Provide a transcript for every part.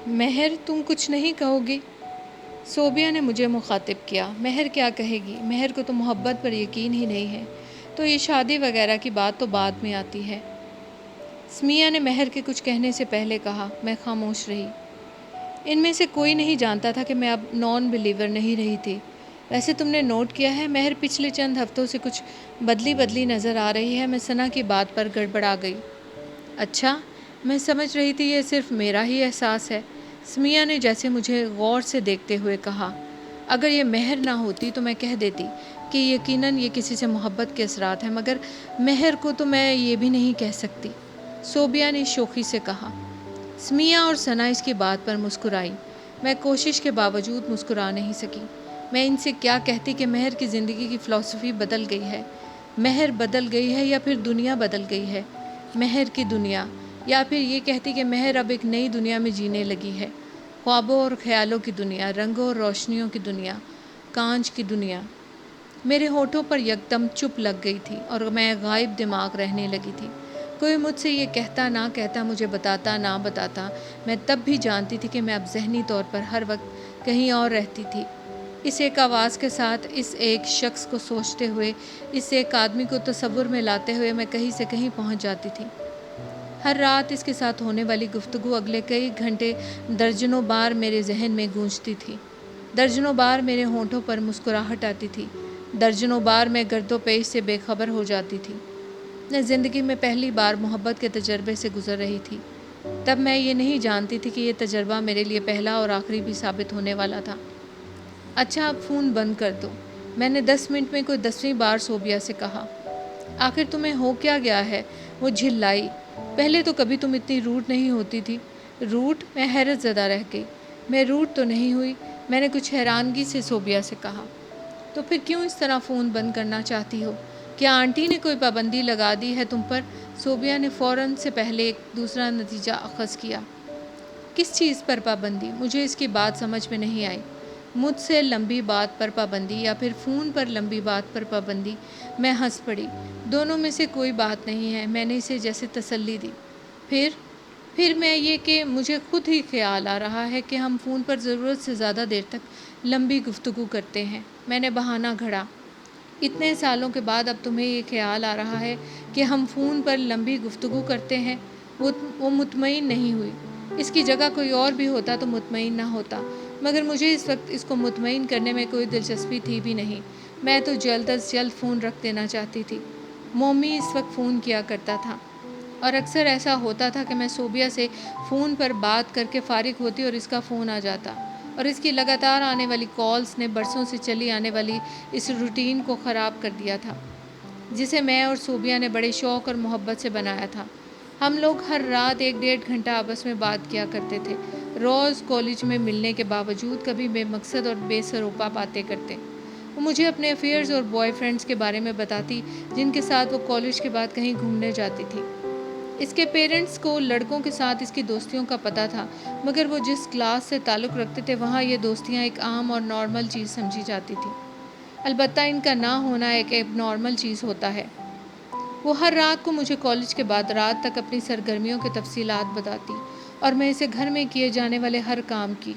مہر تم کچھ نہیں کہو گی؟ صوبیہ نے مجھے مخاطب کیا۔ مہر کیا کہے گی؟ مہر کو تو محبت پر یقین ہی نہیں ہے، تو یہ شادی وغیرہ کی بات تو بعد میں آتی ہے۔ سمیہ نے مہر کے کچھ کہنے سے پہلے کہا۔ میں خاموش رہی۔ ان میں سے کوئی نہیں جانتا تھا کہ میں اب نان بلیور نہیں رہی تھی۔ ویسے تم نے نوٹ کیا ہے مہر پچھلے چند ہفتوں سے کچھ بدلی نظر آ رہی ہے۔ میں ثنا کی بات پر گڑبڑا گئی۔ اچھا، میں سمجھ رہی تھی یہ صرف میرا ہی احساس ہے۔ سمیہ نے جیسے مجھے غور سے دیکھتے ہوئے کہا۔ اگر یہ مہر نہ ہوتی تو میں کہہ دیتی کہ یقیناً یہ کسی سے محبت کے اثرات ہیں، مگر مہر کو تو میں یہ بھی نہیں کہہ سکتی، صوبیہ نے شوخی سے کہا۔ سمیہ اور ثنا اس کی بات پر مسکرائی۔ میں کوشش کے باوجود مسکرا نہیں سکی۔ میں ان سے کیا کہتی کہ مہر کی زندگی کی فلسفی بدل گئی ہے۔ مہر بدل گئی ہے یا پھر دنیا بدل گئی ہے؟ مہر کی دنیا، یا پھر یہ کہتی کہ مہر اب ایک نئی دنیا میں جینے لگی ہے، خوابوں اور خیالوں کی دنیا، رنگوں اور روشنیوں کی دنیا، کانچ کی دنیا۔ میرے ہونٹوں پر یکدم چپ لگ گئی تھی اور میں غائب دماغ رہنے لگی تھی۔ کوئی مجھ سے یہ کہتا نہ کہتا، مجھے بتاتا نہ بتاتا، میں تب بھی جانتی تھی کہ میں اب ذہنی طور پر ہر وقت کہیں اور رہتی تھی۔ اس ایک آواز کے ساتھ، اس ایک شخص کو سوچتے ہوئے، اس ایک آدمی کو تصور میں لاتے ہوئے میں کہیں سے کہیں پہنچ جاتی تھی۔ ہر رات اس کے ساتھ ہونے والی گفتگو اگلے کئی گھنٹے درجنوں بار میرے ذہن میں گونجتی تھی۔ درجنوں بار میرے ہونٹوں پر مسکراہٹ آتی تھی۔ درجنوں بار میں گرد و پیش سے بے خبر ہو جاتی تھی۔ میں زندگی میں پہلی بار محبت کے تجربے سے گزر رہی تھی۔ تب میں یہ نہیں جانتی تھی کہ یہ تجربہ میرے لیے پہلا اور آخری بھی ثابت ہونے والا تھا۔ اچھا اب فون بند کر دو، میں نے 10 منٹ میں کوئی 10ویں بار صوبیہ سے کہا۔ آخر تمہیں ہو کیا گیا ہے؟ وہ جھلائی۔ پہلے تو کبھی تم اتنی روٹ نہیں ہوتی تھی۔ روٹ؟ میں حیرت زدہ رہ گئی۔ میں روٹ تو نہیں ہوئی، میں نے کچھ حیرانگی سے صوبیہ سے کہا۔ تو پھر کیوں اس طرح فون بند کرنا چاہتی ہو؟ کیا آنٹی نے کوئی پابندی لگا دی ہے تم پر؟ صوبیہ نے فوراً سے پہلے ایک دوسرا نتیجہ اخذ کیا۔ کس چیز پر پابندی؟ مجھے اس کی بات سمجھ میں نہیں آئی۔ مجھ سے لمبی بات پر پابندی یا پھر فون پر لمبی بات پر پابندی؟ میں ہنس پڑی۔ دونوں میں سے کوئی بات نہیں ہے، میں نے اسے جیسے تسلی دی۔ پھر میں یہ کہ مجھے خود ہی خیال آ رہا ہے کہ ہم فون پر ضرورت سے زیادہ دیر تک لمبی گفتگو کرتے ہیں۔ میں نے بہانہ گھڑا۔ اتنے سالوں کے بعد اب تمہیں یہ خیال آ رہا ہے کہ ہم فون پر لمبی گفتگو کرتے ہیں؟ وہ مطمئن نہیں ہوئی۔ اس کی جگہ کوئی اور بھی ہوتا تو مطمئن نہ ہوتا، مگر مجھے اس وقت اس کو مطمئن کرنے میں کوئی دلچسپی تھی بھی نہیں۔ میں تو جلد از جلد فون رکھ دینا چاہتی تھی۔ مومی اس وقت فون کیا کرتا تھا، اور اکثر ایسا ہوتا تھا کہ میں صوبیہ سے فون پر بات کر کے فارغ ہوتی اور اس کا فون آ جاتا، اور اس کی لگاتار آنے والی کالز نے برسوں سے چلی آنے والی اس روٹین کو خراب کر دیا تھا، جسے میں اور صوبیہ نے بڑے شوق اور محبت سے بنایا تھا۔ ہم لوگ ہر رات 1-1.5 گھنٹہ آپس میں بات کیا کرتے تھے، روز کالج میں ملنے کے باوجود کبھی بے مقصد اور بے سروپا باتیں کرتے۔ وہ مجھے اپنے افیئرز اور بوائے فرینڈز کے بارے میں بتاتی، جن کے ساتھ وہ کالج کے بعد کہیں گھومنے جاتی تھی۔ اس کے پیرنٹس کو لڑکوں کے ساتھ اس کی دوستیوں کا پتہ تھا، مگر وہ جس کلاس سے تعلق رکھتے تھے وہاں یہ دوستیاں ایک عام اور نارمل چیز سمجھی جاتی تھی۔ البتہ ان کا نہ ہونا ایک ایب نارمل چیز ہوتا ہے۔ وہ ہر رات کو مجھے کالج کے بعد رات تک اپنی سرگرمیوں کی تفصیلات بتاتی، اور میں اسے گھر میں کیے جانے والے ہر کام کی۔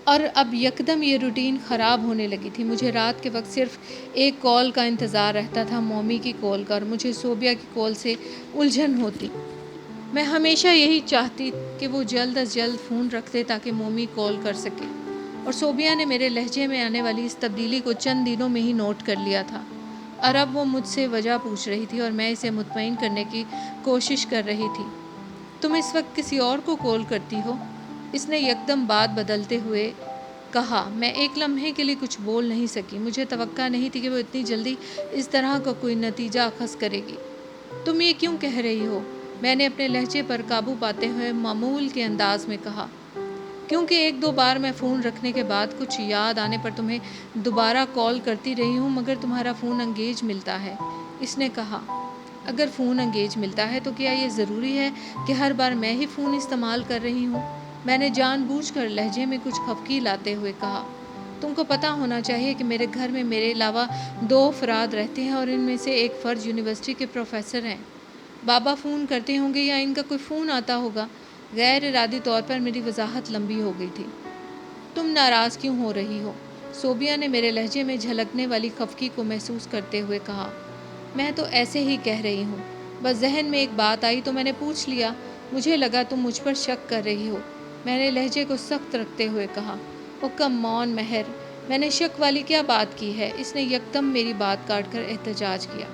اور اب یکدم یہ روٹین خراب ہونے لگی تھی۔ مجھے رات کے وقت صرف ایک کال کا انتظار رہتا تھا، مومی کی کال کا، اور مجھے صوبیہ کی کال سے الجھن ہوتی۔ میں ہمیشہ یہی چاہتی کہ وہ جلد از جلد فون رکھ دے تاکہ مومی کال کر سکے، اور صوبیہ نے میرے لہجے میں آنے والی اس تبدیلی کو چند دنوں میں ہی نوٹ کر لیا تھا، اور اب وہ مجھ سے وجہ پوچھ رہی تھی اور میں اسے مطمئن کرنے کی کوشش کر رہی تھی۔ تم اس وقت کسی اور کو کال کرتی ہو؟ اس نے یکدم بات بدلتے ہوئے کہا۔ میں ایک لمحے کے لیے کچھ بول نہیں سکی۔ مجھے توقع نہیں تھی کہ وہ اتنی جلدی اس طرح کا کوئی نتیجہ اخذ کرے گی۔ تم یہ کیوں کہہ رہی ہو؟ میں نے اپنے لہجے پر قابو پاتے ہوئے معمول کے انداز میں کہا۔ کیونکہ 1-2 بار میں فون رکھنے کے بعد کچھ یاد آنے پر تمہیں دوبارہ کال کرتی رہی ہوں، مگر تمہارا فون انگیج ملتا ہے، اس نے کہا۔ اگر فون انگیج ملتا ہے تو کیا یہ ضروری ہے کہ ہر بار میں ہی فون استعمال کر رہی ہوں؟ میں نے جان بوجھ کر لہجے میں کچھ خفگی لاتے ہوئے کہا۔ تم کو پتہ ہونا چاہیے کہ میرے گھر میں میرے علاوہ 2 افراد رہتے ہیں، اور ان میں سے ایک فرد یونیورسٹی کے پروفیسر ہیں۔ بابا فون کرتے ہوں گے یا ان کا کوئی فون آتا ہوگا۔ غیر ارادی طور پر میری وضاحت لمبی ہو گئی تھی۔ تم ناراض کیوں ہو رہی ہو؟ صوبیہ نے میرے لہجے میں جھلکنے والی خفگی کو محسوس کرتے ہوئے کہا۔ میں تو ایسے ہی کہہ رہی ہوں، بس ذہن میں ایک بات آئی تو میں نے پوچھ لیا۔ مجھے لگا تم مجھ پر شک کر رہی ہو، میں نے لہجے کو سخت رکھتے ہوئے کہا۔ او کم آن مہر، میں نے شک والی کیا بات کی ہے؟ اس نے یکدم میری بات کاٹ کر احتجاج کیا۔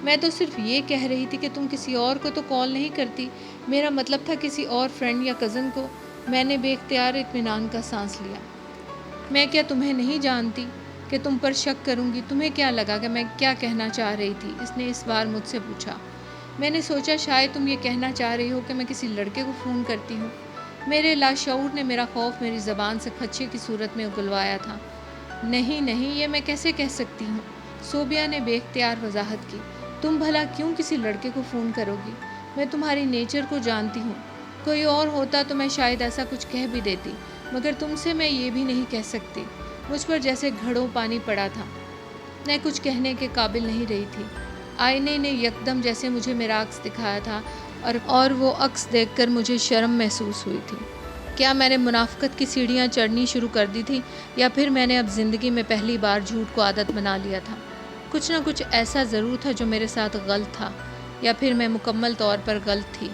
میں تو صرف یہ کہہ رہی تھی کہ تم کسی اور کو تو کال نہیں کرتی، میرا مطلب تھا کسی اور فرینڈ یا کزن کو۔ میں نے بے اختیار اطمینان کا سانس لیا۔ میں کیا تمہیں نہیں جانتی کہ تم پر شک کروں گی؟ تمہیں کیا لگا کہ میں کیا کہنا چاہ رہی تھی؟ اس نے اس بار مجھ سے پوچھا۔ میں نے سوچا شاید تم یہ کہنا چاہ رہی ہو کہ میں کسی لڑکے کو فون کرتی ہوں۔ میرے لاشعور نے میرا خوف میری زبان سے خدشے کی صورت میں اگلوایا تھا۔ نہیں نہیں، یہ میں کیسے کہہ سکتی ہوں؟ صوبیہ نے بے اختیار وضاحت کی۔ تم بھلا کیوں کسی لڑکے کو فون کرو گی؟ میں تمہاری نیچر کو جانتی ہوں، کوئی اور ہوتا تو میں شاید ایسا کچھ کہہ بھی دیتی، مگر تم سے میں یہ بھی نہیں کہہ سکتی۔ مجھ پر جیسے گھڑوں پانی پڑا تھا، میں کچھ کہنے کے قابل نہیں رہی تھی۔ آئینے نے یکدم جیسے مجھے میرا عکس دکھایا تھا اور وہ عکس دیکھ کر مجھے شرم محسوس ہوئی تھی۔ کیا میں نے منافقت کی سیڑھیاں چڑھنی شروع کر دی تھی، یا پھر میں نے اب زندگی میں پہلی بار جھوٹ کو عادت بنا لیا تھا؟ کچھ نہ کچھ ایسا ضرور تھا جو میرے ساتھ غلط تھا، یا پھر میں مکمل طور پر غلط تھی۔